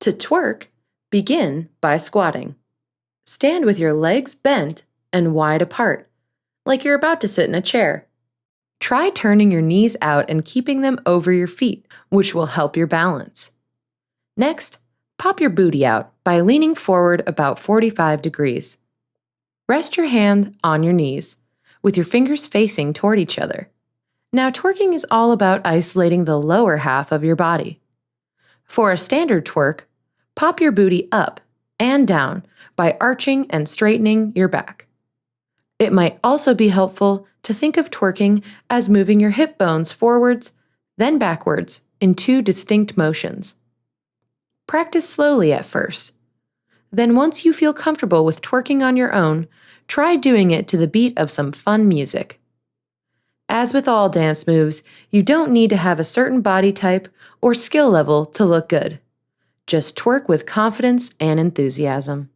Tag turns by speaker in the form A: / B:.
A: To twerk, begin by squatting. Stand with your legs bent and wide apart, like you're about to sit in a chair. Try turning your knees out and keeping them over your feet, which will help your balance. Next, pop your booty out by leaning forward about 45 degrees. Rest your hand on your knees, with your fingers facing toward each other. Now, twerking is all about isolating the lower half of your body. For a standard twerk, pop your booty up and down by arching and straightening your back. It might also be helpful to think of twerking as moving your hip bones forwards, then backwards in two distinct motions. Practice slowly at first. Then once you feel comfortable with twerking on your own, try doing it to the beat of some fun music. As with all dance moves, you don't need to have a certain body type or skill level to look good. Just twerk with confidence and enthusiasm.